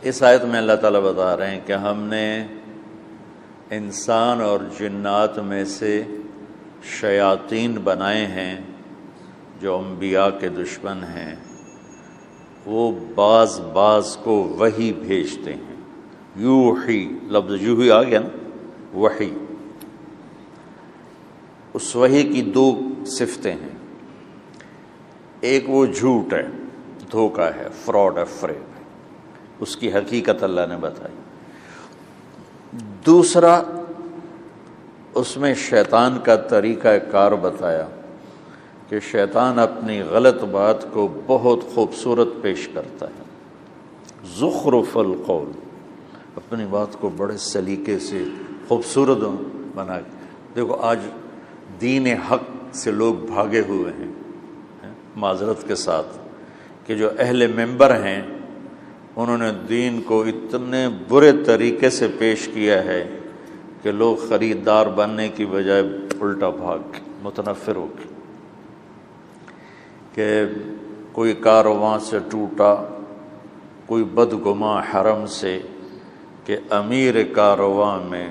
اس آیت میں اللہ تعالیٰ بتا رہے ہیں کہ ہم نے انسان اور جنات میں سے شیاطین بنائے ہیں جو انبیاء کے دشمن ہیں، وہ بعض کو وحی بھیجتے ہیں۔ یوحی، لفظ یوحی آ گیا نا، وحی۔ اس وحی کی دو صفتیں ہیں، ایک وہ جھوٹ ہے، دھوکہ ہے، فراڈ ہے، فریب ہے، اس کی حقیقت اللہ نے بتائی۔ دوسرا، اس میں شیطان کا طریقہ کار بتایا کہ شیطان اپنی غلط بات کو بہت خوبصورت پیش کرتا ہے، زخرف القول، اپنی بات کو بڑے سلیقے سے خوبصورت بنا کے۔ دیکھو آج دین حق سے لوگ بھاگے ہوئے ہیں، معذرت کے ساتھ، کہ جو اہل منبر ہیں انہوں نے دین کو اتنے برے طریقے سے پیش کیا ہے کہ لوگ خریدار بننے کی بجائے الٹا بھاگ کے متنفر ہو کے، کہ کوئی کارواں سے ٹوٹا، کوئی بدگماں حرم سے، کہ امیر کارواں میں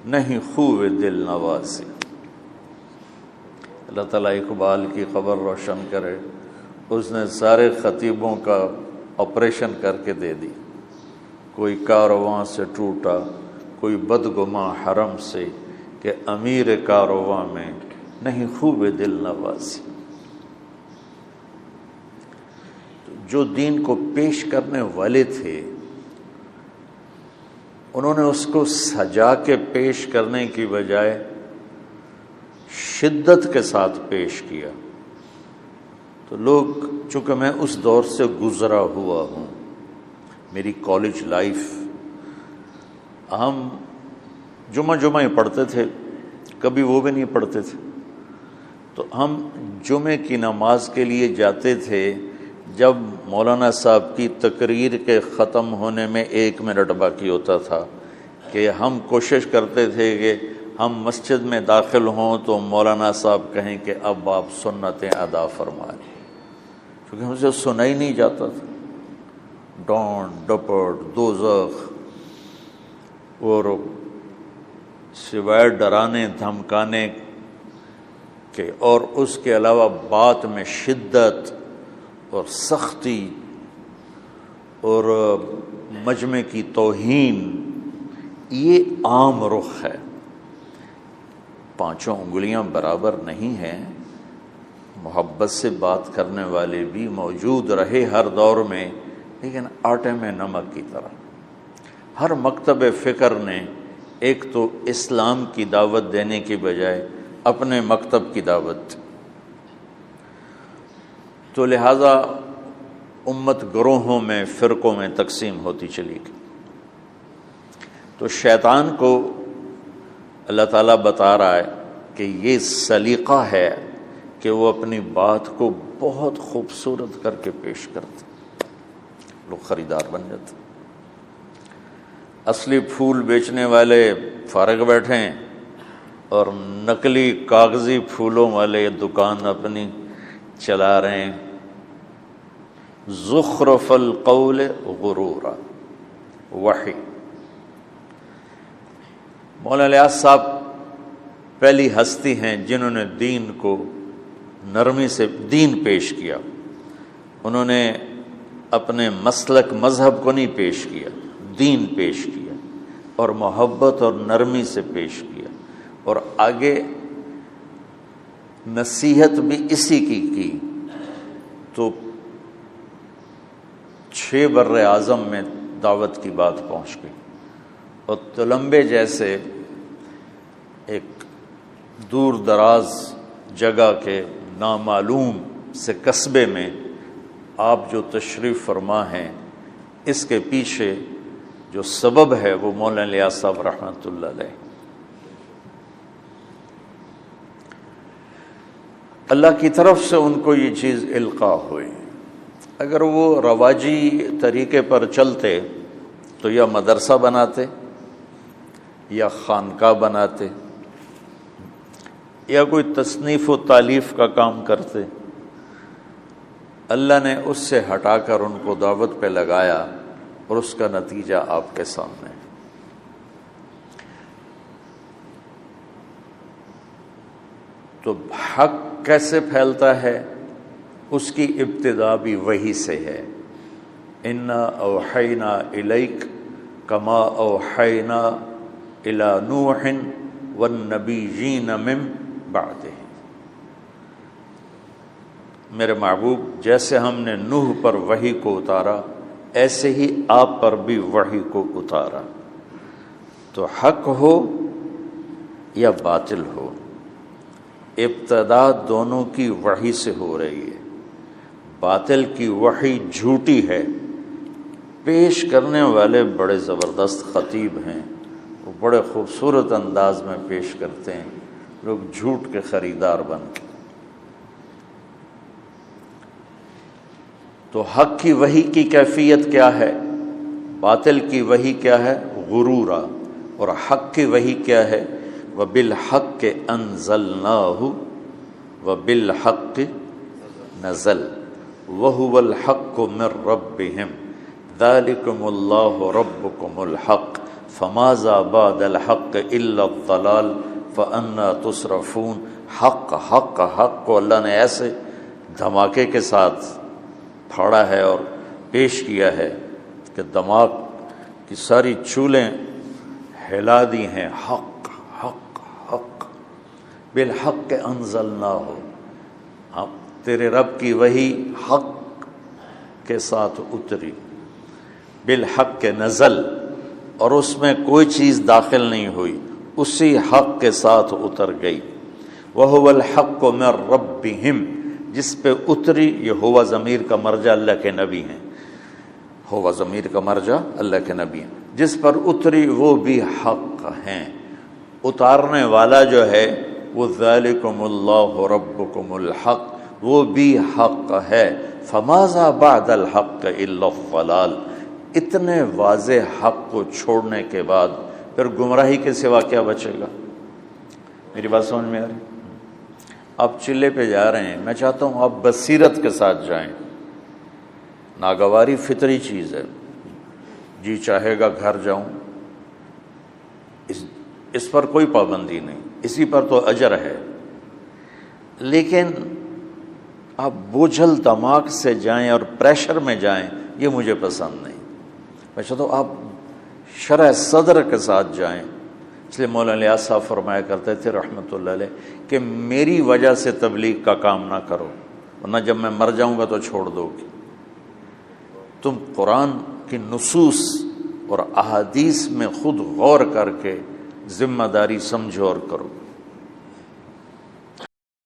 نہیں خوب دل نوازی۔ اللہ تعالیٰ اقبال کی خبر روشن کرے، اس نے سارے خطیبوں کا آپریشن کر کے دے دی۔ کوئی کارواں سے ٹوٹا، کوئی بدگماں حرم سے، کہ امیر کارواں میں نہیں خوب دل نوازی۔ جو دین کو پیش کرنے والے تھے انہوں نے اس کو سجا کے پیش کرنے کی بجائے شدت کے ساتھ پیش کیا۔ تو لوگ، چونکہ میں اس دور سے گزرا ہوا ہوں، میری کالج لائف، ہم جمعہ ہی پڑھتے تھے، کبھی وہ بھی نہیں پڑھتے تھے، تو ہم جمعے کی نماز کے لیے جاتے تھے جب مولانا صاحب کی تقریر کے ختم ہونے میں 1 منٹ باقی ہوتا تھا، کہ ہم کوشش کرتے تھے کہ ہم مسجد میں داخل ہوں تو مولانا صاحب کہیں کہ اب آپ سنتیں ادا فرمائیں، کیونکہ ہم سے سنا ہی نہیں جاتا تھا۔ ڈانٹ ڈپٹ، دوزخ، اور سوائے ڈرانے دھمکانے کے اور اس کے علاوہ بات میں شدت اور سختی اور مجمع کی توہین، یہ عام رخ ہے۔ 5 انگلیاں برابر نہیں ہیں، محبت سے بات کرنے والے بھی موجود رہے ہر دور میں، لیکن آٹے میں نمک کی طرح۔ ہر مکتب فکر نے ایک تو اسلام کی دعوت دینے کی بجائے اپنے مکتب کی دعوت، تو لہٰذا امت گروہوں میں، فرقوں میں تقسیم ہوتی چلی گئی۔ تو شیطان کو اللہ تعالیٰ بتا رہا ہے کہ یہ سلیقہ ہے کہ وہ اپنی بات کو بہت خوبصورت کر کے پیش کرتے، لوگ خریدار بن جاتے۔ اصلی پھول بیچنے والے فارغ بیٹھے ہیں اور نقلی کاغذی پھولوں والے دکان اپنی چلا رہے ہیں۔ زخرف القول غرورا، وحی۔ مولانا الیاس صاحب پہلی ہستی ہیں جنہوں نے دین کو نرمی سے دین پیش کیا۔ انہوں نے اپنے مسلک مذہب کو نہیں پیش کیا، دین پیش کیا، اور محبت اور نرمی سے پیش کیا، اور آگے نصیحت بھی اسی کی۔ تو 6 بر اعظم میں دعوت کی بات پہنچ گئی، اور تلمبے جیسے ایک دور دراز جگہ کے نامعلوم سے قصبے میں آپ جو تشریف فرما ہیں، اس کے پیچھے جو سبب ہے وہ مولانا الیاس صاحب رحمۃ اللہ علیہ۔ اللہ کی طرف سے ان کو یہ چیز القاء ہوئی۔ اگر وہ رواجی طریقے پر چلتے تو یا مدرسہ بناتے یا خانقاہ بناتے یا کوئی تصنیف و تالیف کا کام کرتے۔ اللہ نے اس سے ہٹا کر ان کو دعوت پہ لگایا اور اس کا نتیجہ آپ کے سامنے ہے۔ تو حق کیسے پھیلتا ہے؟ اس کی ابتدا بھی وحی سے ہے۔ انا اوحینا الیک کما اوحینا الی نوح والنبیین من بعدہ، میرے محبوب جیسے ہم نے نوح پر وحی کو اتارا ایسے ہی آپ پر بھی وحی کو اتارا۔ تو حق ہو یا باطل ہو، ابتدا دونوں کی وحی سے ہو رہی ہے۔ باطل کی وحی جھوٹی ہے، پیش کرنے والے بڑے زبردست خطیب ہیں، وہ بڑے خوبصورت انداز میں پیش کرتے ہیں، لوگ جھوٹ کے خریدار بن کے۔ تو حق کی وحی کی کیفیت کیا ہے، باطل کی وحی کیا ہے؟ غرورا، اور حق کی وحی کیا ہے؟ وَبِالْحَقِّ أَنزَلْنَاهُ وَبِالْحَقِّ نَزَلَ وَهُوَ الْحَقُّ مِنْ رَبِّهِمْ ذَلِكُمُ اللَّهُ رَبُّكُمُ الْحَقُّ فَمَاذَا بَعْدَ الْحَقِّ إِلَّا الضَّلَالُ فَأَنَّىٰ تُصْرَفُونَ۔ حق حق حق کو اللہ نے ایسے دھماکے کے ساتھ پھاڑا ہے اور پیش کیا ہے کہ دماغ کی ساری چولیں ہلا دی ہیں۔ حق حق حق بالحق انزلناہ، ہم تیرے رب کی وحی حق کے ساتھ اتری، بالحق نزل، اور اس میں کوئی چیز داخل نہیں ہوئی، اسی حق کے ساتھ اتر گئی۔ وَهُوَ الْحَقُّ مِنْ رَبِّهِمْ، جس پہ اتری، یہ ہوا ضمیر کا مرجع اللہ کے نبی ہیں، ہوا ضمیر کا مرجع اللہ کے نبی ہیں، جس پر اتری وہ بھی حق ہیں۔ اتارنے والا جو ہے وہ ذالکم اللہ ربکم الحق، وہ بھی حق ہے۔ فماذا بعد الحق الا الضلال، اتنے واضح حق کو چھوڑنے کے بعد پھر گمراہی کے سوا کیا بچے گا؟ میری بات سمجھ میں آ رہی؟ آپ چلے پہ جا رہے ہیں، میں چاہتا ہوں آپ بصیرت کے ساتھ جائیں۔ ناگواری فطری چیز ہے، جی چاہے گا گھر جاؤں، اس پر کوئی پابندی نہیں، اسی پر تو اجر ہے، لیکن آپ بوجھل دماغ سے جائیں اور پریشر میں جائیں، یہ مجھے پسند نہیں۔ میں چاہتا ہوں آپ شرح صدر کے ساتھ جائیں۔ اس لیے مولانا الیاس صاحب فرمایا کرتے تھے رحمۃ اللہ علیہ کہ میری وجہ سے تبلیغ کا کام نہ کرو، ورنہ جب میں مر جاؤں گا تو چھوڑ دو گی۔ تم قرآن کی نصوص اور احادیث میں خود غور کر کے ذمہ داری سمجھو اور کرو۔